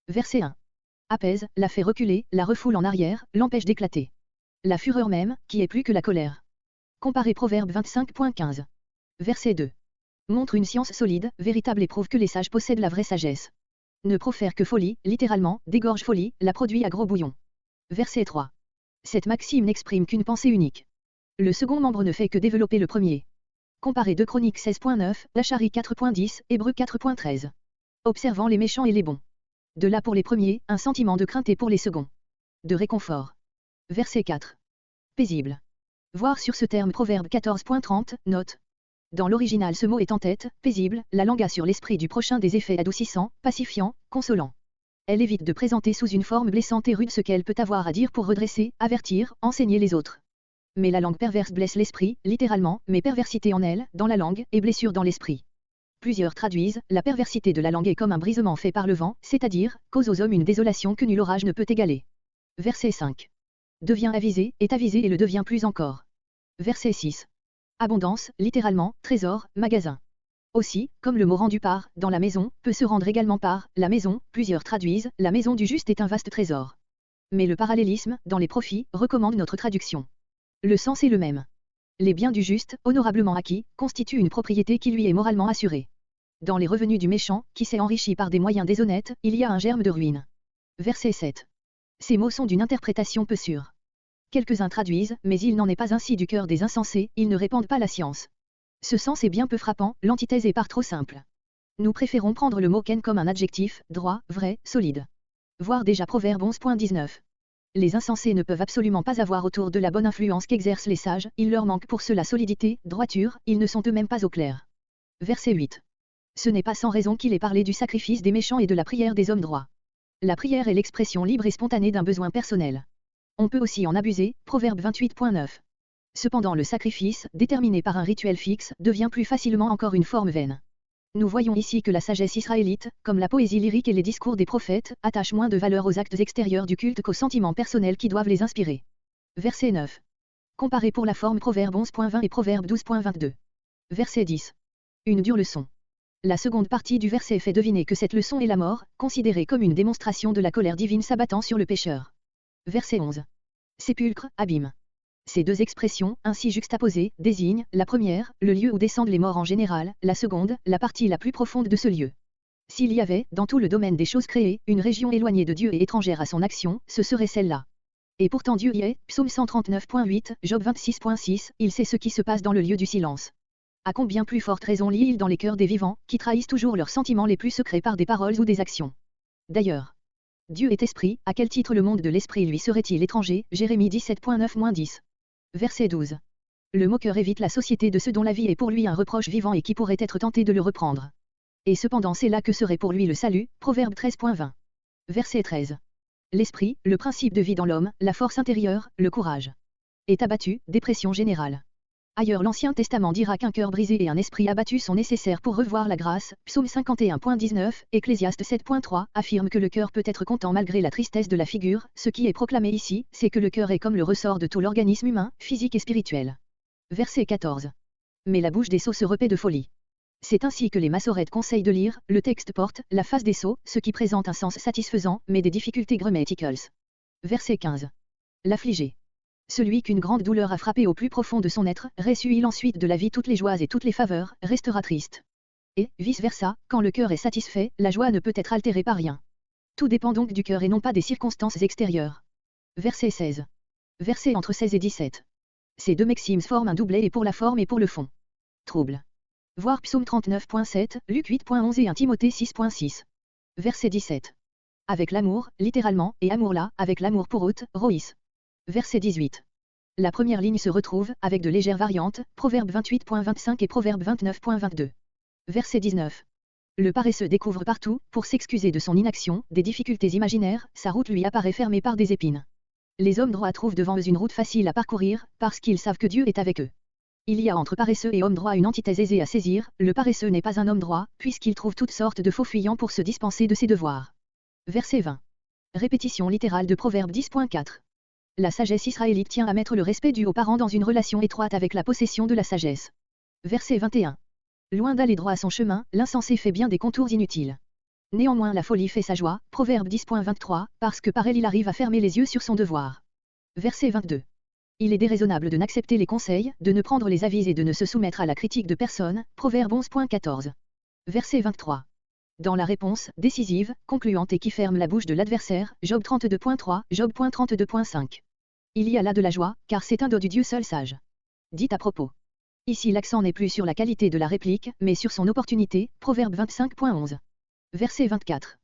Verset 1. Apaise, la fait reculer, la refoule en arrière, l'empêche d'éclater. La fureur même, qui est plus que la colère. Comparez Proverbe 25.15. Verset 2. Montre une science solide, véritable et prouve que les sages possèdent la vraie sagesse. Ne profère que folie, littéralement, dégorge folie, la produit à gros bouillon. Verset 3. Cette maxime n'exprime qu'une pensée unique. Le second membre ne fait que développer le premier. Comparez 2 Chroniques 16.9, Zacharie 4.10, Hébreux 4.13. Observant les méchants et les bons. De là pour les premiers, un sentiment de crainte et pour les seconds. De réconfort. Verset 4. Paisible. Voir sur ce terme Proverbe 14.30, note. Dans l'original ce mot est en tête, paisible, la langue a sur l'esprit du prochain des effets adoucissants, pacifiants, consolants. Elle évite de présenter sous une forme blessante et rude ce qu'elle peut avoir à dire pour redresser, avertir, enseigner les autres. Mais la langue perverse blesse l'esprit, littéralement, mais perversité en elle, dans la langue, et blessure dans l'esprit. Plusieurs traduisent, la perversité de la langue est comme un brisement fait par le vent, c'est-à-dire, cause aux hommes une désolation que nul orage ne peut égaler. Verset 5. Devient avisé, est avisé et le devient plus encore. Verset 6. Abondance, littéralement, trésor, magasin. Aussi, comme le mot rendu par, dans la maison, peut se rendre également par, la maison, plusieurs traduisent, la maison du juste est un vaste trésor. Mais le parallélisme, dans les profits, recommande notre traduction. Le sens est le même. Les biens du juste, honorablement acquis, constituent une propriété qui lui est moralement assurée. Dans les revenus du méchant, qui s'est enrichi par des moyens déshonnêtes, il y a un germe de ruine. Verset 7. Ces mots sont d'une interprétation peu sûre. Quelques-uns traduisent, mais il n'en est pas ainsi du cœur des insensés, ils ne répandent pas la science. Ce sens est bien peu frappant, l'antithèse est par trop simple. Nous préférons prendre le mot ken comme un adjectif, droit, vrai, solide. Voir déjà Proverbe 11.19. Les insensés ne peuvent absolument pas avoir autour de la bonne influence qu'exercent les sages, il leur manque pour cela solidité, droiture, ils ne sont eux-mêmes pas au clair. Verset 8. Ce n'est pas sans raison qu'il est parlé du sacrifice des méchants et de la prière des hommes droits. La prière est l'expression libre et spontanée d'un besoin personnel. On peut aussi en abuser, Proverbe 28.9. Cependant le sacrifice, déterminé par un rituel fixe, devient plus facilement encore une forme vaine. Nous voyons ici que la sagesse israélite, comme la poésie lyrique et les discours des prophètes, attache moins de valeur aux actes extérieurs du culte qu'aux sentiments personnels qui doivent les inspirer. Verset 9. Comparez pour la forme Proverbe 11.20 et Proverbe 12.22. Verset 10. Une dure leçon. La seconde partie du verset fait deviner que cette leçon est la mort, considérée comme une démonstration de la colère divine s'abattant sur le pécheur. Verset 11. Sépulcre, abîme. Ces deux expressions, ainsi juxtaposées, désignent, la première, le lieu où descendent les morts en général, la seconde, la partie la plus profonde de ce lieu. S'il y avait, dans tout le domaine des choses créées, une région éloignée de Dieu et étrangère à son action, ce serait celle-là. Et pourtant Dieu y est, Psaume 139.8, Job 26.6, il sait ce qui se passe dans le lieu du silence. À combien plus forte raison lit-il dans les cœurs des vivants, qui trahissent toujours leurs sentiments les plus secrets par des paroles ou des actions. D'ailleurs, Dieu est esprit, à quel titre le monde de l'esprit lui serait-il étranger, Jérémie 17.9-10. Verset 12. Le moqueur évite la société de ceux dont la vie est pour lui un reproche vivant et qui pourrait être tenté de le reprendre. Et cependant c'est là que serait pour lui le salut, Proverbe 13.20. Verset 13. L'esprit, le principe de vie dans l'homme, la force intérieure, le courage. Est abattu, dépression générale. Ailleurs l'Ancien Testament dira qu'un cœur brisé et un esprit abattu sont nécessaires pour revoir la grâce, Psaume 51.19, Ecclésiaste 7.3, affirme que le cœur peut être content malgré la tristesse de la figure, ce qui est proclamé ici, c'est que le cœur est comme le ressort de tout l'organisme humain, physique et spirituel. Verset 14. Mais la bouche des sots se repaît de folie. C'est ainsi que les massorètes conseillent de lire, le texte porte, la face des sots, ce qui présente un sens satisfaisant, mais des difficultés grammaticales. Verset 15. L'affligé. Celui qu'une grande douleur a frappé au plus profond de son être, reçut-il ensuite de la vie toutes les joies et toutes les faveurs, restera triste. Et, vice-versa, quand le cœur est satisfait, la joie ne peut être altérée par rien. Tout dépend donc du cœur et non pas des circonstances extérieures. Verset 16. Versets entre 16 et 17. Ces deux maximes forment un doublet et pour la forme et pour le fond. Trouble. Voir Psaume 39.7, Luc 8.11 et 1 Timothée 6.6. Verset 17. Avec l'amour, littéralement, et amour là, avec l'amour pour autre, Roïs. Verset 18. La première ligne se retrouve, avec de légères variantes, Proverbe 28.25 et Proverbe 29.22. Verset 19. Le paresseux découvre partout, pour s'excuser de son inaction, des difficultés imaginaires, sa route lui apparaît fermée par des épines. Les hommes droits trouvent devant eux une route facile à parcourir, parce qu'ils savent que Dieu est avec eux. Il y a entre paresseux et homme droit une antithèse aisée à saisir, le paresseux n'est pas un homme droit, puisqu'il trouve toutes sortes de faux fuyants pour se dispenser de ses devoirs. Verset 20. Répétition littérale de Proverbe 10.4. La sagesse israélite tient à mettre le respect dû aux parents dans une relation étroite avec la possession de la sagesse. Verset 21. Loin d'aller droit à son chemin, l'insensé fait bien des contours inutiles. Néanmoins la folie fait sa joie, Proverbe 10.23, parce que par elle il arrive à fermer les yeux sur son devoir. Verset 22. Il est déraisonnable de n'accepter les conseils, de ne prendre les avis et de ne se soumettre à la critique de personne, Proverbe 11.14. Verset 23. Dans la réponse, décisive, concluante et qui ferme la bouche de l'adversaire, Job 32.3, Job.32.5. Il y a là de la joie, car c'est un don du Dieu seul sage. Dit à propos. Ici l'accent n'est plus sur la qualité de la réplique, mais sur son opportunité, Proverbe 25.11. Verset 24.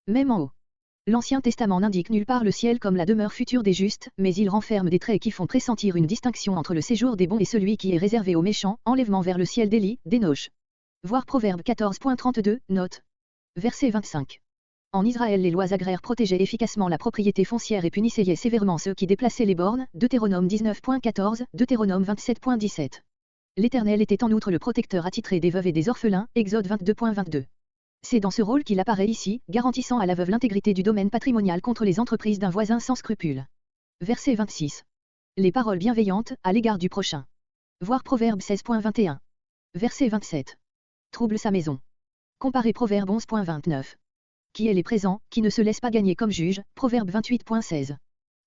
Même en haut. L'Ancien Testament n'indique nulle part le ciel comme la demeure future des justes, mais il renferme des traits qui font pressentir une distinction entre le séjour des bons et celui qui est réservé aux méchants, enlèvement vers le ciel d'Élie, d'Énoch. Voir Proverbe 14.32, note. Verset 25. En Israël les lois agraires protégeaient efficacement la propriété foncière et punissaient sévèrement ceux qui déplaçaient les bornes, Deutéronome 19.14, Deutéronome 27.17. L'Éternel était en outre le protecteur attitré des veuves et des orphelins, Exode 22.22. C'est dans ce rôle qu'il apparaît ici, garantissant à la veuve l'intégrité du domaine patrimonial contre les entreprises d'un voisin sans scrupules. Verset 26. Les paroles bienveillantes, à l'égard du prochain. Voir Proverbe 16.21. Verset 27. Trouble sa maison. Comparez Proverbe 11.29. Qui est les présents, qui ne se laisse pas gagner comme juge, Proverbe 28.16.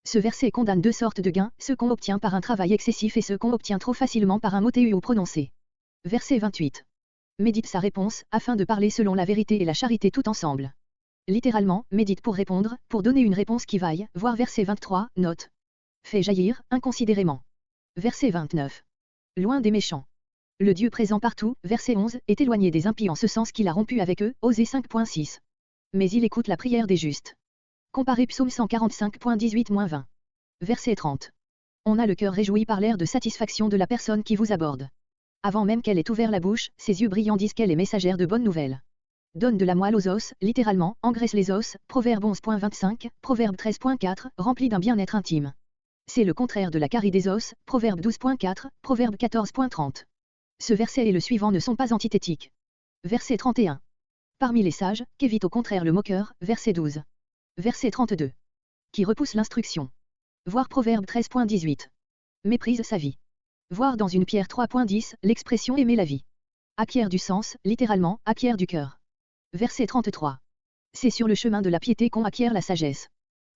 Ce verset condamne deux sortes de gains, ceux qu'on obtient par un travail excessif et ceux qu'on obtient trop facilement par un mot TU ou prononcé. Verset 28. Médite sa réponse, afin de parler selon la vérité et la charité tout ensemble. Littéralement, médite pour répondre, pour donner une réponse qui vaille, voir verset 23, note. Fait jaillir, inconsidérément. Verset 29. Loin des méchants. Le Dieu présent partout, verset 11, est éloigné des impies en ce sens qu'il a rompu avec eux, Osée 5.6. Mais il écoute la prière des justes. Comparez Psaume 145.18-20. Verset 30. On a le cœur réjoui par l'air de satisfaction de la personne qui vous aborde. Avant même qu'elle ait ouvert la bouche, ses yeux brillants disent qu'elle est messagère de bonnes nouvelles. Donne de la moelle aux os, littéralement, engraisse les os, Proverbe 11.25, Proverbe 13.4, rempli d'un bien-être intime. C'est le contraire de la carie des os, Proverbe 12.4, Proverbe 14.30. Ce verset et le suivant ne sont pas antithétiques. Verset 31. Parmi les sages, qu'évite au contraire le moqueur, verset 12. Verset 32. Qui repousse l'instruction. Voir Proverbe 13.18. Méprise sa vie. Voir dans une pierre 3.10, l'expression aimer la vie. Acquiert du sens, littéralement, acquiert du cœur. Verset 33. C'est sur le chemin de la piété qu'on acquiert la sagesse.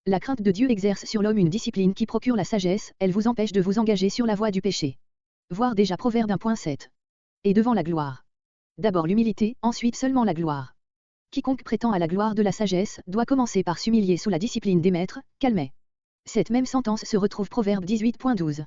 La crainte de Dieu exerce sur l'homme une discipline qui procure la sagesse, elle vous empêche de vous engager sur la voie du péché. Voir déjà Proverbe 1.7. Et devant la gloire. D'abord l'humilité, ensuite seulement la gloire. Quiconque prétend à la gloire de la sagesse, doit commencer par s'humilier sous la discipline des maîtres, Calmet. Cette même sentence se retrouve Proverbe 18.12.